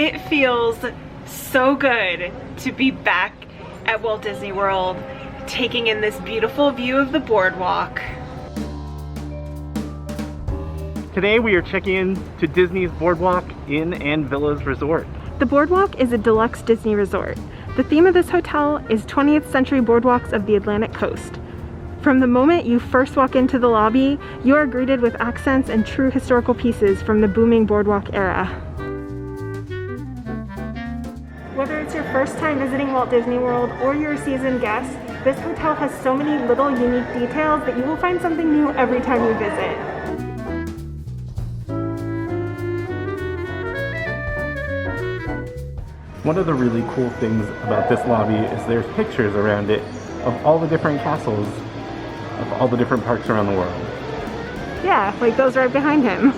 It feels so good to be back at Walt Disney World, taking in this beautiful view of the boardwalk. Today we are checking in to Disney's Boardwalk Inn and Villas Resort. The Boardwalk is a deluxe Disney resort. The theme of this hotel is 20th century boardwalks of the Atlantic coast. From the moment you first walk into the lobby, you are greeted with accents and true historical pieces from the booming boardwalk era. Whether it's your first time visiting Walt Disney World or you're a seasoned guest, this hotel has so many little unique details that you will find something new every time you visit. One of the really cool things about this lobby is there's pictures around it of all the different castles of all the different parks around the world. Yeah, like those right behind him.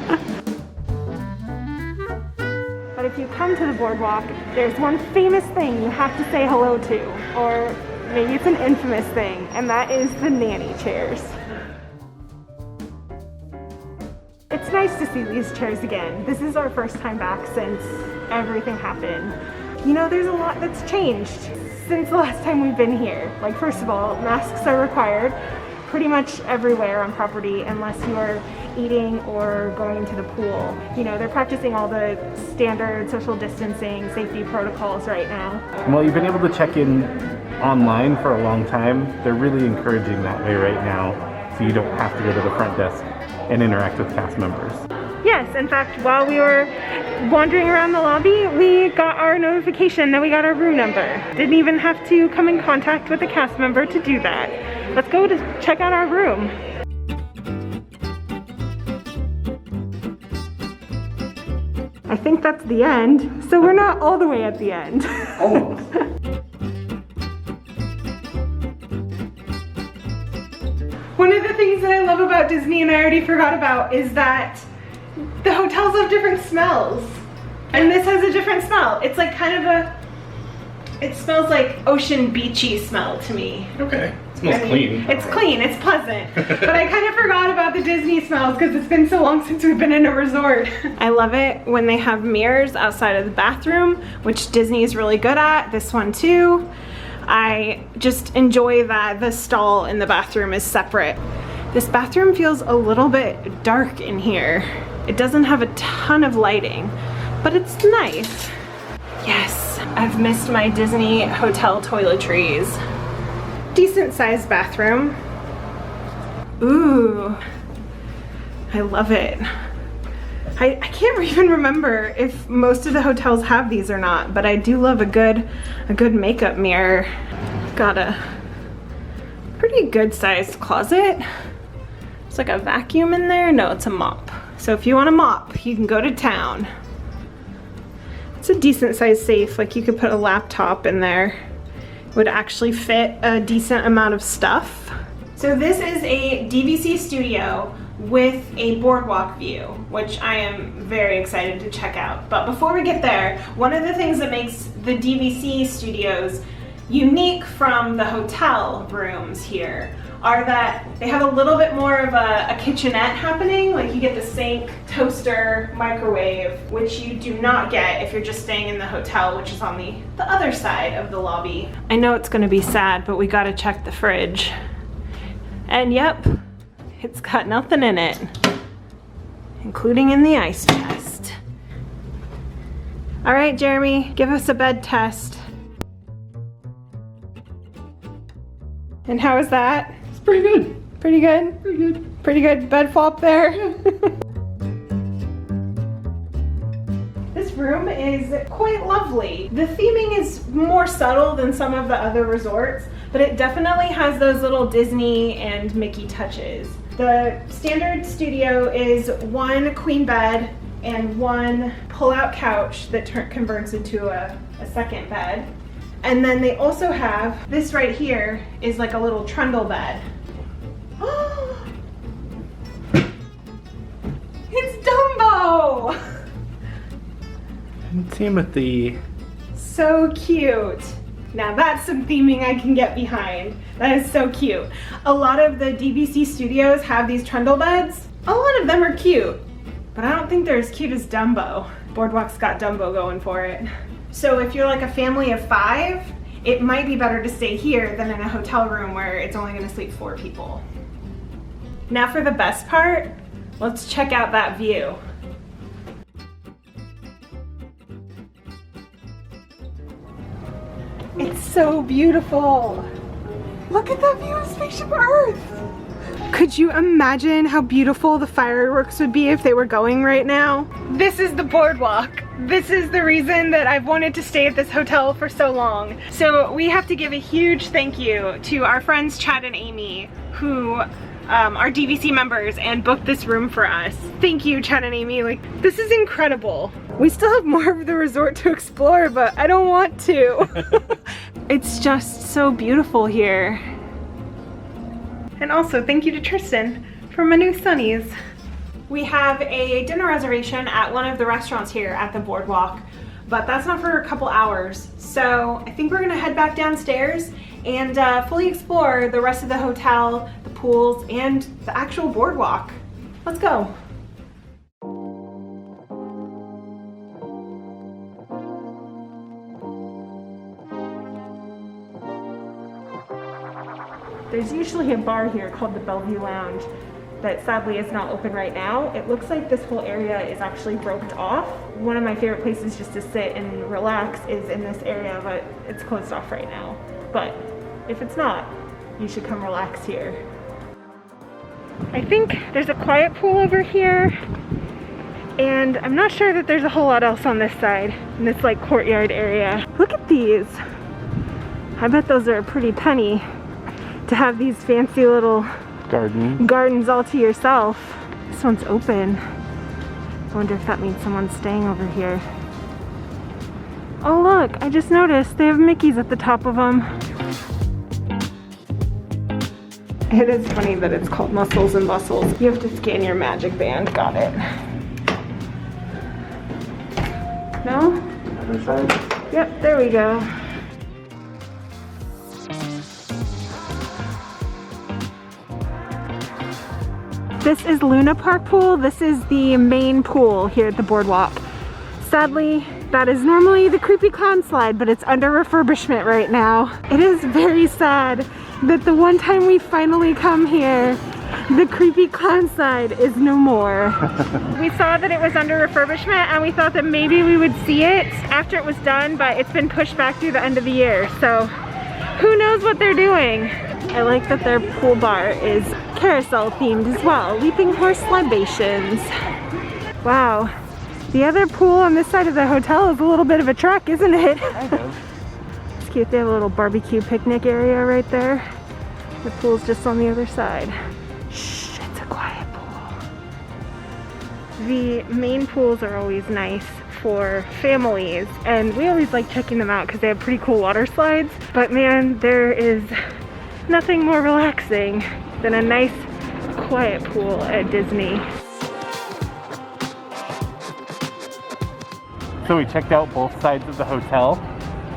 But if you come to the boardwalk, there's one famous thing you have to say hello to, or maybe it's an infamous thing, and that is the nanny chairs. It's nice to see these chairs again. This is our first time back since everything happened. You know, there's a lot that's changed since the last time we've been here. Like, first of all, masks are required pretty much everywhere on property unless you are eating or going into the pool. You know, they're practicing all the standard social distancing, safety protocols right now. Well, you've been able to check in online for a long time. They're really encouraging that way right now, so you don't have to go to the front desk and interact with cast members. Yes, in fact, while we were wandering around the lobby, we got our notification that we got our room number. Didn't even have to come in contact with a cast member to do that. Let's go to check out our room. I think that's the end, so we're not all the way at the end. Almost. One of the things that I love about Disney, and I already forgot about, is that the hotels have different smells. And this has a different smell. It's like kind of a, it smells like ocean beachy smell to me. Okay. It smells clean. It's clean, it's pleasant. But I kind of forgot about the Disney smells because it's been so long since we've been in a resort. I love it when they have mirrors outside of the bathroom, which Disney is really good at. This one too. I just enjoy that the stall in the bathroom is separate. This bathroom feels a little bit dark in here. It doesn't have a ton of lighting, but it's nice. Yes, I've missed my Disney hotel toiletries. Decent sized bathroom. Ooh, I love it. I can't even remember if most of the hotels have these or not, but I do love a good makeup mirror. Got a pretty good sized closet. It's like a vacuum in there. No, it's a mop. So if you want a mop, you can go to town. It's a decent sized safe. Like, you could put a laptop in there. It would actually fit a decent amount of stuff. So this is a DVC studio with a boardwalk view, which I am very excited to check out. But before we get there, one of the things that makes the DVC studios unique from the hotel rooms here are that they have a little bit more of a kitchenette happening. Like, you get the sink, toaster, microwave, which you do not get if you're just staying in the hotel, which is on the other side of the lobby. I know it's gonna be sad, but we gotta check the fridge. And yep, it's got nothing in it, including in the ice chest. All right, Jeremy, give us a bed test. And how is that? It's pretty good. Pretty good? Pretty good. Pretty good bed flop there. This room is quite lovely. The theming is more subtle than some of the other resorts, but it definitely has those little Disney and Mickey touches. The standard studio is one queen bed and one pull-out couch that converts into a second bed. And then they also have, this right here is like a little trundle bed. It's Dumbo! Same with the... So cute. Now that's some theming I can get behind. That is so cute. A lot of the DVC studios have these trundle beds. A lot of them are cute, but I don't think they're as cute as Dumbo. Boardwalk's got Dumbo going for it. So if you're like a family of 5, it might be better to stay here than in a hotel room where it's only gonna sleep 4 people. Now for the best part, let's check out that view. It's so beautiful. Look at that view of Spaceship Earth. Could you imagine how beautiful the fireworks would be if they were going right now? This is the Boardwalk. This is the reason that I've wanted to stay at this hotel for so long. So we have to give a huge thank you to our friends Chad and Amy, who are DVC members and booked this room for us. Thank you, Chad and Amy. Like, this is incredible. We still have more of the resort to explore, but I don't want to. It's just so beautiful here. And also, thank you to Tristan for my new sunnies. We have a dinner reservation at one of the restaurants here at the Boardwalk, but that's not for a couple hours. So I think we're gonna head back downstairs and fully explore the rest of the hotel, the pools, and the actual Boardwalk. Let's go. There's usually a bar here called the Bellevue Lounge that sadly is not open right now. It looks like this whole area is actually roped off. One of my favorite places just to sit and relax is in this area, but it's closed off right now. But if it's not, you should come relax here. I think there's a quiet pool over here, and I'm not sure that there's a whole lot else on this side, in this like courtyard area. Look at these. I bet those are a pretty penny to have these fancy little gardens all to yourself. This one's open. I wonder if that means someone's staying over here. Oh look, I just noticed they have Mickeys at the top of them. It is funny that it's called Mussels and Bustles. You have to scan your magic band. Got it. No? Other side? Yep, there we go. This is Luna Park Pool. This is the main pool here at the Boardwalk. Sadly, that is normally the creepy clown slide, but it's under refurbishment right now. It is very sad that the one time we finally come here, the creepy clown slide is no more. We saw that it was under refurbishment and we thought that maybe we would see it after it was done, but it's been pushed back through the end of the year. So who knows what they're doing. I like that their pool bar is carousel themed as well. Leaping horse libations. Wow. The other pool on this side of the hotel is a little bit of a trek, isn't it? Kind of. It's cute. They have a little barbecue picnic area right there. The pool's just on the other side. Shh, it's a quiet pool. The main pools are always nice for families, and we always like checking them out because they have pretty cool water slides. But man, there is nothing more relaxing than a nice quiet pool at Disney. So we checked out both sides of the hotel,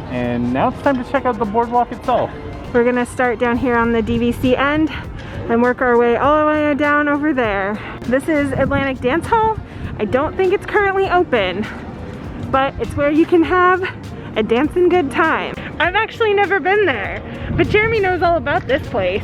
and now it's time to check out the Boardwalk itself. We're gonna start down here on the DVC end and work our way all the way down over there. This is Atlantic Dance Hall. I don't think it's currently open, but it's where you can have a dancing good time. I've actually never been there, but Jeremy knows all about this place.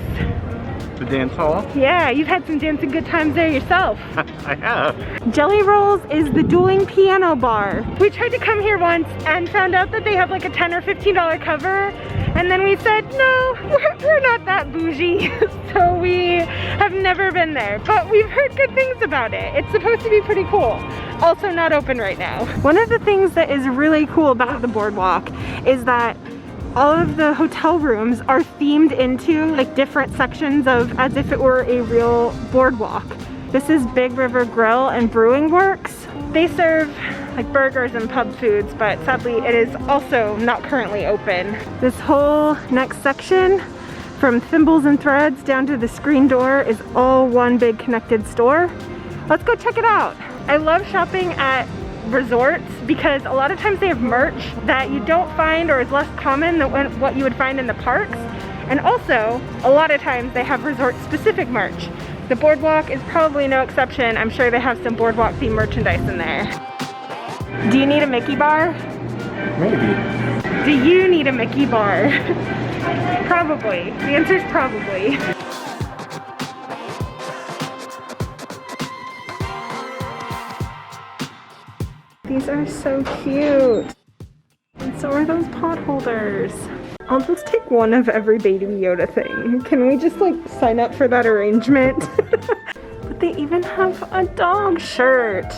The dance hall? Yeah, you've had some dancing good times there yourself. I have. Jelly Rolls is the dueling piano bar. We tried to come here once and found out that they have like a $10 or $15 cover, and then we said, no, we're not that bougie. So we have never been there, but we've heard good things about it. It's supposed to be pretty cool. Also not open right now. One of the things that is really cool about the Boardwalk is that all of the hotel rooms are themed into like different sections of as if it were a real boardwalk. This is Big River Grill and Brewing Works. They serve like burgers and pub foods, but sadly it is also not currently open. This whole next section from Thimbles and Threads down to the screen door is all one big connected store. Let's go check it out. I love shopping at resorts because a lot of times they have merch that you don't find or is less common than what you would find in the parks, and also a lot of times they have resort specific merch. The Boardwalk is probably no exception. I'm sure they have some Boardwalk themed merchandise in there. Do you need a Mickey bar? Maybe. Do you need a Mickey bar? Probably. The answer is probably. These are so cute. And so are those pot holders. I'll just take one of every Baby Yoda thing. Can we just like sign up for that arrangement? But they even have a dog shirt.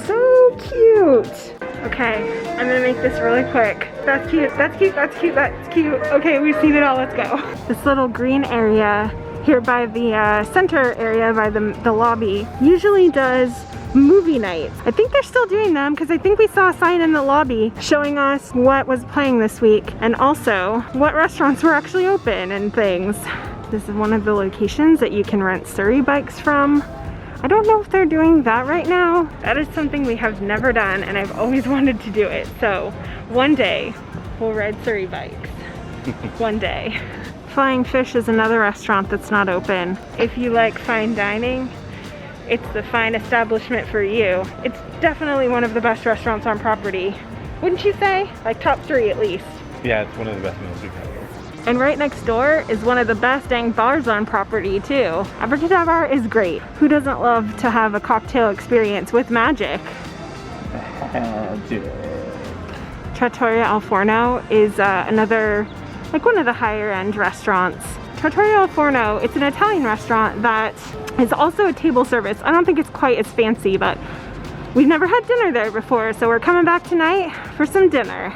So cute. Okay, I'm gonna make this really quick. That's cute, that's cute, that's cute, that's cute. Okay, we've seen it all, let's go. This little green area here by the center area by the lobby usually does movie nights. I think they're still doing them because I think we saw a sign in the lobby showing us what was playing this week and also what restaurants were actually open and things. This is one of the locations that you can rent Surrey bikes from. I don't know if they're doing that right now. That is something we have never done and I've always wanted to do it. So one day we'll ride Surrey bikes. One day. Flying Fish is another restaurant that's not open. If you like fine dining, it's the fine establishment for you. It's definitely one of the best restaurants on property. Wouldn't you say? Like top 3 at least. Yeah, it's one of the best meals we've had. And right next door is one of the best dang bars on property too. Abracadabra is great. Who doesn't love to have a cocktail experience with magic? Trattoria al Forno is another, like one of the higher end restaurants. Trattoria al Forno, it's an Italian restaurant that is also a table service. I don't think it's quite as fancy, but we've never had dinner there before, so we're coming back tonight for some dinner.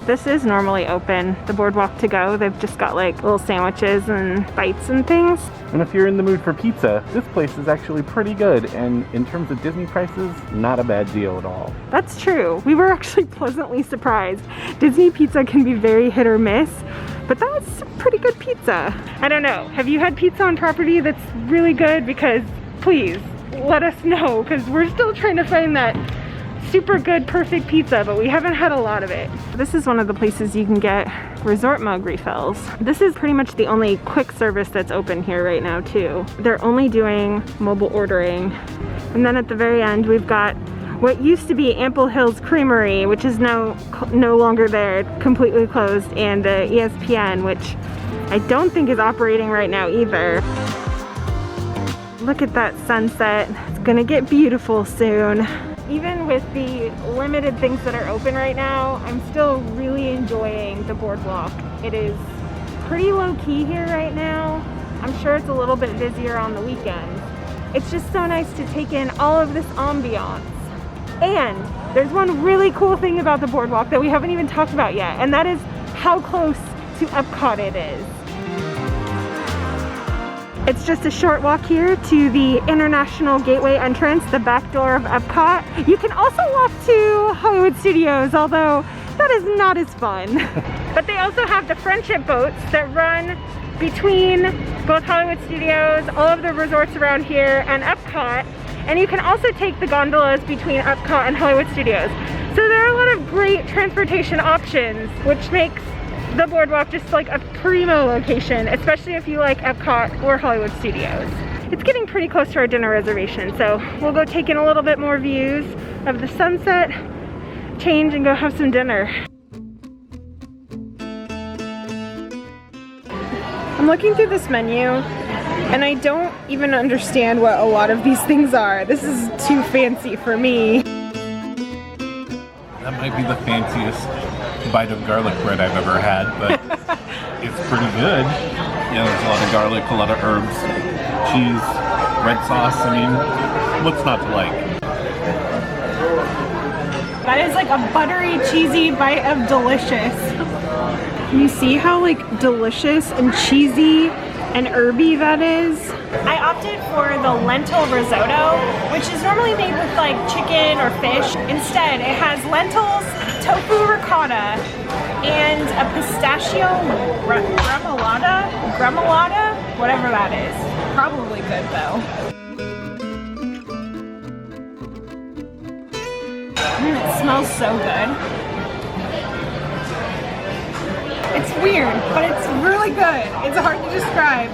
This is normally open, the Boardwalk to go. They've just got like little sandwiches and bites and things. And if you're in the mood for pizza, this place is actually pretty good. And in terms of Disney prices, not a bad deal at all. That's true. We were actually pleasantly surprised. Disney pizza can be very hit or miss, but that's pretty good pizza. I don't know. Have you had pizza on property that's really good? Because please let us know, because we're still trying to find that super good, perfect pizza, but we haven't had a lot of it. This is one of the places you can get resort mug refills. This is pretty much the only quick service that's open here right now too. They're only doing mobile ordering. And then at the very end, we've got what used to be Ample Hills Creamery, which is now no longer there, completely closed, and the ESPN, which I don't think is operating right now either. Look at that sunset. It's gonna get beautiful soon. Even with the limited things that are open right now, I'm still really enjoying the Boardwalk. It is pretty low key here right now. I'm sure it's a little bit busier on the weekends. It's just so nice to take in all of this ambiance. And there's one really cool thing about the Boardwalk that we haven't even talked about yet, and that is how close to Epcot it is. It's just a short walk here to the International Gateway entrance, the back door of Epcot. You can also walk to Hollywood Studios, although that is not as fun. But they also have the friendship boats that run between both Hollywood Studios, all of the resorts around here, and Epcot. And you can also take the gondolas between Epcot and Hollywood Studios. So there are a lot of great transportation options, which makes the Boardwalk just like a primo location, especially if you like Epcot or Hollywood Studios. It's getting pretty close to our dinner reservation, so we'll go take in a little bit more views of the sunset, change, and go have some dinner. I'm looking through this menu and I don't even understand what a lot of these things are. This is too fancy for me. That might be the fanciest bite of garlic bread I've ever had, but it's pretty good. Yeah, there's a lot of garlic, a lot of herbs, cheese, red sauce. I mean, what's not to like? That is like a buttery, cheesy bite of delicious. Can you see how like delicious and cheesy and herby that is? I opted for the lentil risotto, which is normally made with like chicken or fish. Instead, it has lentils, tofu ricotta, and a pistachio gremolata, whatever that is. Probably good though. It smells so good. It's weird, but it's really good. It's hard to describe.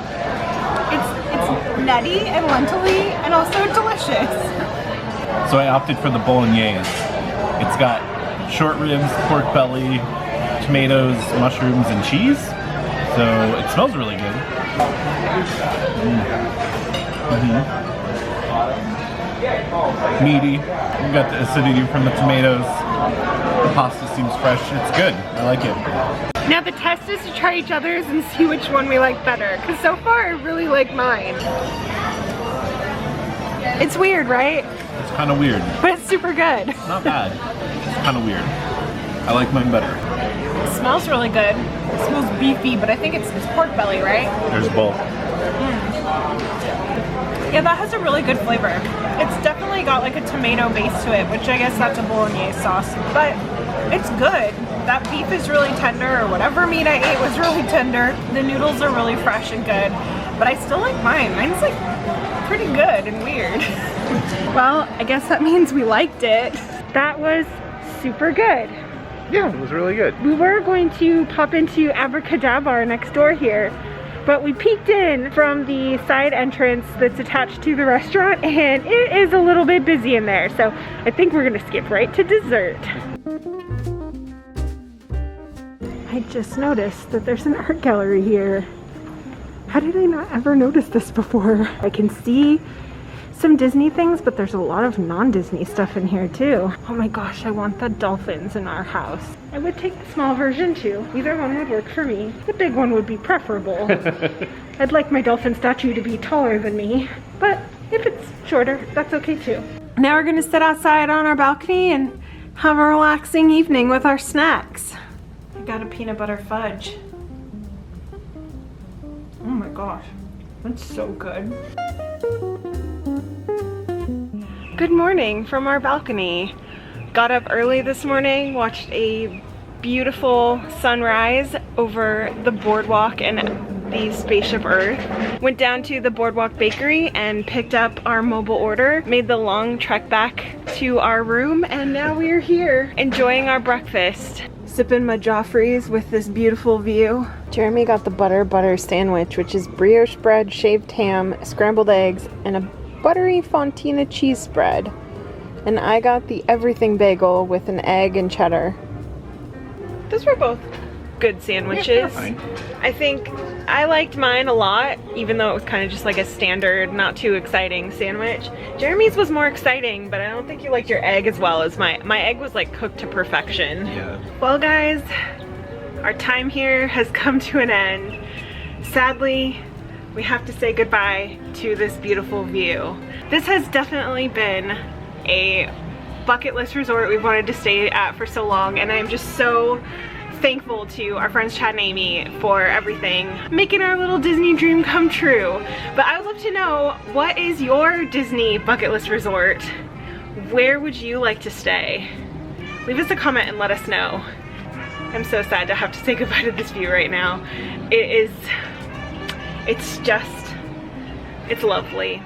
It's nutty and lentil-y and also delicious. So I opted for the bolognese, It's got short ribs, pork belly, tomatoes, mushrooms, and cheese. So it smells really good. Meaty. You got the acidity from the tomatoes. The pasta seems fresh. It's good. I like it. Now the test is to try each other's and see which one we like better. Because so far I really like mine. It's weird, right? It's kind of weird. But it's super good. Not bad. It's kind of weird. I like mine better. It smells really good. It smells beefy, but I think it's pork belly, right? There's both. Yeah, that has a really good flavor. It's definitely got like a tomato base to it, which I guess that's a bolognese sauce, but it's good. That beef is really tender, or whatever meat I ate was really tender. The noodles are really fresh and good, but I still like mine. Mine's like pretty good and weird. Well, I guess that means we liked it. That was super good. Yeah, it was really good. We were going to pop into Abracadabra next door here, but we peeked in from the side entrance that's attached to the restaurant, and it is a little bit busy in there, so I think we're gonna skip right to dessert. I just noticed that there's an art gallery here. How did I not ever notice this before? I can see some Disney things, but there's a lot of non-Disney stuff in here too. Oh my gosh, I want the dolphins in our house. I would take the small version too. Either one would work for me. The big one would be preferable. I'd like my dolphin statue to be taller than me, but if it's shorter, that's okay too. Now we're gonna sit outside on our balcony and have a relaxing evening with our snacks. I got a peanut butter fudge. Oh my gosh, that's so good. Good morning from our balcony. Got up early this morning, watched a beautiful sunrise over the boardwalk and the Spaceship Earth. Went down to the Boardwalk bakery and picked up our mobile order, made the long trek back to our room, and now we are here enjoying our breakfast. Sipping my Joffreys with this beautiful view. Jeremy got the butter sandwich, which is brioche bread, shaved ham, scrambled eggs, and a buttery fontina cheese spread. And I got the everything bagel with an egg and cheddar. Those were both good sandwiches. Yeah, I think I liked mine a lot, even though it was kind of just like a standard, not too exciting sandwich. Jeremy's was more exciting, but I don't think you liked your egg as well as my egg was like cooked to perfection. Yeah. Well guys, our time here has come to an end. Sadly, we have to say goodbye to this beautiful view. This has definitely been a bucket list resort we've wanted to stay at for so long, and I'm just so thankful to our friends Chad and Amy for everything, making our little Disney dream come true. But I would love to know, what is your Disney bucket list resort? Where would you like to stay? Leave us a comment and let us know. I'm so sad to have to say goodbye to this view right now. It's lovely.